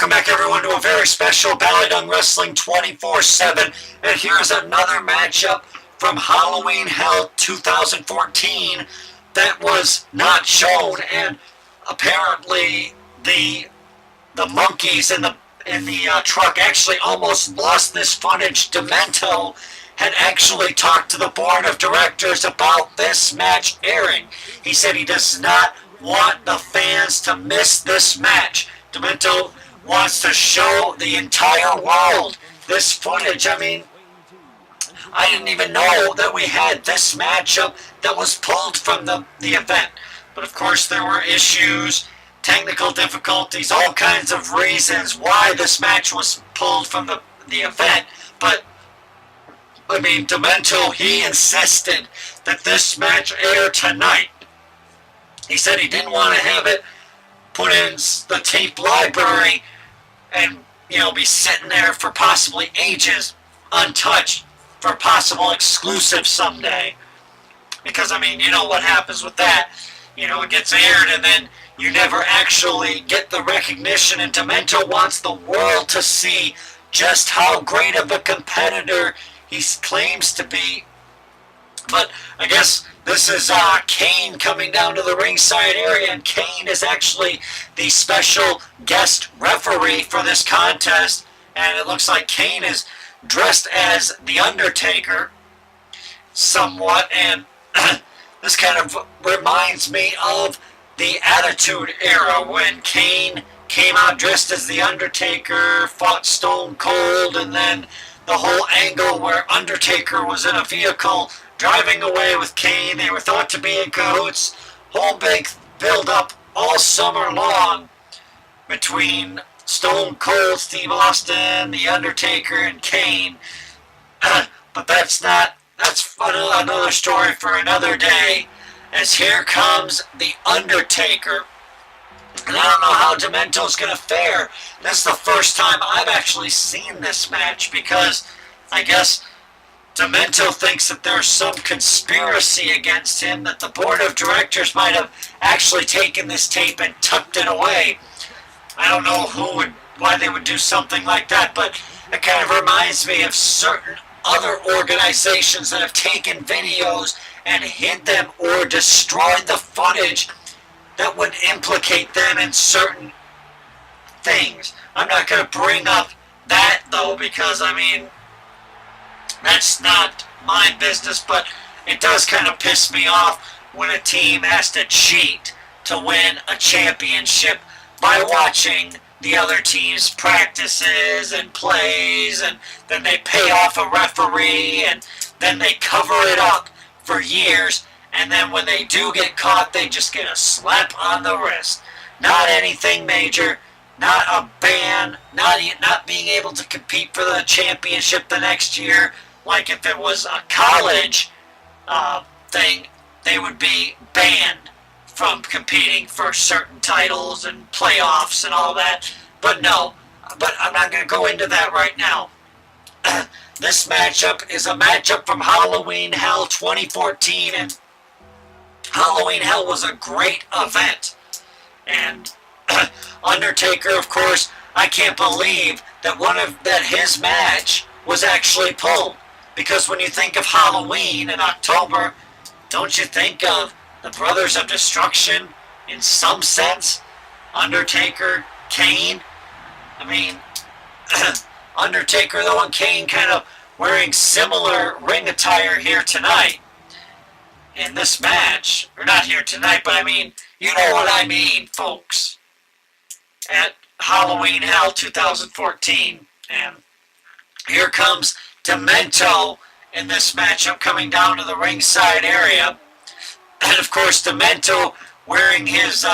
Welcome back, everyone, to a very special BallyDung Wrestling 24/7. And here's another matchup from Halloween Hell 2014 that was not shown. And apparently, the monkeys in the truck actually almost lost this footage. Demento had actually talked to the board of directors about this match airing. He said he does not want the fans to miss this match. Demento wants to show the entire world this footage. I mean, I didn't even know that we had this matchup that was pulled from the event. But of course there were issues, technical difficulties, all kinds of reasons why this match was pulled from the event. But I mean, Demento, he insisted that this match air tonight. He said he didn't want to have it put in the tape library and, you know, be sitting there for possibly ages untouched for possible exclusive someday. Because, I mean, you know what happens with that. You know, it gets aired and then you never actually get the recognition, and Demento wants the world to see just how great of a competitor he claims to be. But I guess this is Kane coming down to the ringside area, and Kane is actually the special guest referee for this contest. And it looks like Kane is dressed as the Undertaker somewhat, and this kind of reminds me of the Attitude Era when Kane came out dressed as the Undertaker, fought Stone Cold, and then the whole angle where Undertaker was in a vehicle driving away with Kane. They were thought to be in cahoots. Whole big build-up all summer long between Stone Cold, Steve Austin, The Undertaker, and Kane. But that's another story for another day, as here comes The Undertaker. And I don't know how Demento's going to fare. This is the first time I've actually seen this match, because I guess Demento thinks that there's some conspiracy against him, that the board of directors might have actually taken this tape and tucked it away. I don't know why they would do something like that, but it kind of reminds me of certain other organizations that have taken videos and hid them or destroyed the footage that would implicate them in certain things. I'm not going to bring up that, though, because, I mean, that's not my business, but it does kind of piss me off when a team has to cheat to win a championship by watching the other team's practices and plays, and then they pay off a referee, and then they cover it up for years, and then when they do get caught, they just get a slap on the wrist. Not anything major, not a ban, not being able to compete for the championship the next year. Like if it was a college thing, they would be banned from competing for certain titles and playoffs and all that. But no, but I'm not going to go into that right now. This matchup is a matchup from Halloween Hell 2014, and Halloween Hell was a great event. And Undertaker, of course, I can't believe that his match was actually pulled. Because when you think of Halloween in October, don't you think of the Brothers of Destruction in some sense? Undertaker, Kane. I mean, Undertaker, though, and Kane kind of wearing similar ring attire here tonight in this match. Or not here tonight, but I mean, you know what I mean, folks. At Halloween Hell 2014. And here comes Demento in this matchup coming down to the ringside area. And of course, Demento wearing his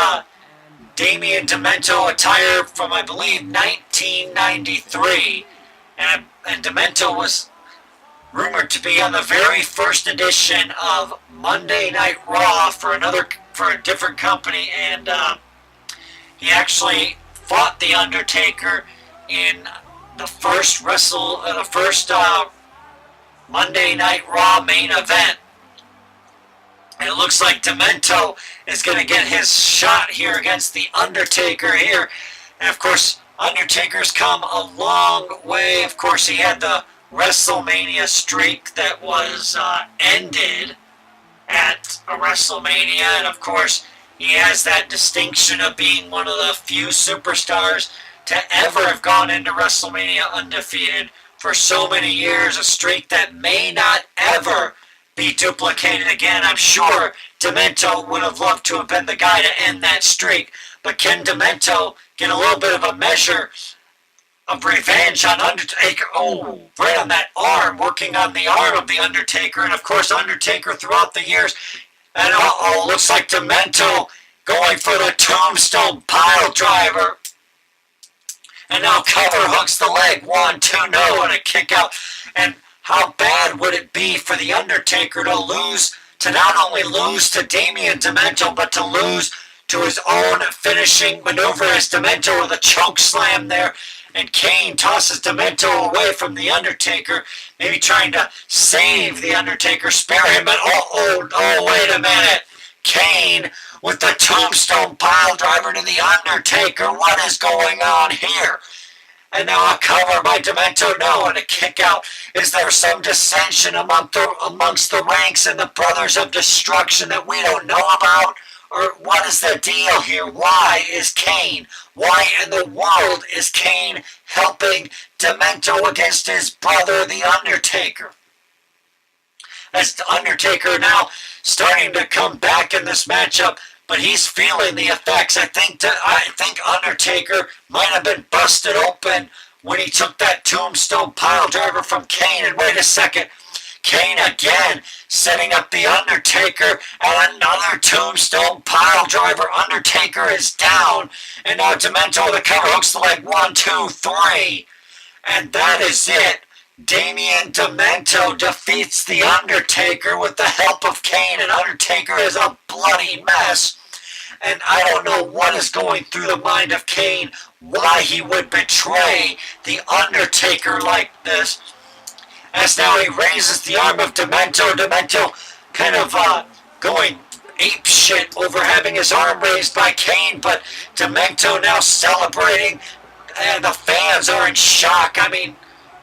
Damien Demento attire from, I believe, 1993. And Demento was rumored to be on the very first edition of Monday Night Raw for a different company, and he actually fought The Undertaker in the first Monday Night Raw main event. And it looks like Demento is going to get his shot here against The Undertaker here. And of course, Undertaker's come a long way. Of course, he had the WrestleMania streak that was ended at a WrestleMania, and of course, he has that distinction of being one of the few superstars to ever have gone into WrestleMania undefeated for so many years, a streak that may not ever be duplicated again. I'm sure Demento would have loved to have been the guy to end that streak, but can Demento get a little bit of a measure of revenge on Undertaker? Oh, right on that arm, working on the arm of the Undertaker, and of course Undertaker throughout the years. And looks like Demento going for the tombstone pile driver. And now cover hooks the leg. 1, 2, no, and a kick out. And how bad would it be for the Undertaker to lose, to not only lose to Damian Demento, but to lose to his own finishing maneuver as Demento with a choke slam there. And Kane tosses Demento away from the Undertaker, maybe trying to save the Undertaker, spare him, but oh, wait a minute. Kane with the tombstone pile driver to the Undertaker. What is going on here? And now a cover by Demento, no, and a kick out. Is there some dissension amongst the ranks and the Brothers of Destruction that we don't know about? Or what is the deal here? Why is Kane? Why in the world is Kane helping Demento against his brother, The Undertaker? As The Undertaker now starting to come back in this matchup, but he's feeling the effects. I think Undertaker might have been busted open when he took that tombstone pile driver from Kane. And wait a second, Kane again setting up the Undertaker, and another tombstone pile driver. Undertaker is down, and now Demento the cover hooks the leg. 1, 2, 3, and that is it. Damian Demento defeats the Undertaker with the help of Kane, and Undertaker is a bloody mess. And I don't know what is going through the mind of Kane, why he would betray the Undertaker like this. As now he raises the arm of Demento. Demento kind of going ape shit over having his arm raised by Kane, but Demento now celebrating, and the fans are in shock. I mean,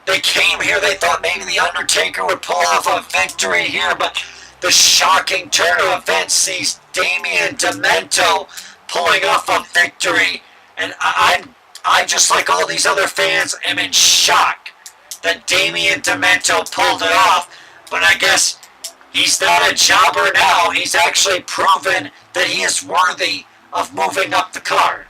they came here, they thought maybe the Undertaker would pull off a victory here, but the shocking turn of events sees Damian Demento pulling off a victory, and I just like all these other fans am in shock that Damian Demento pulled it off. But I guess he's not a jobber now. He's actually proven that he is worthy of moving up the card.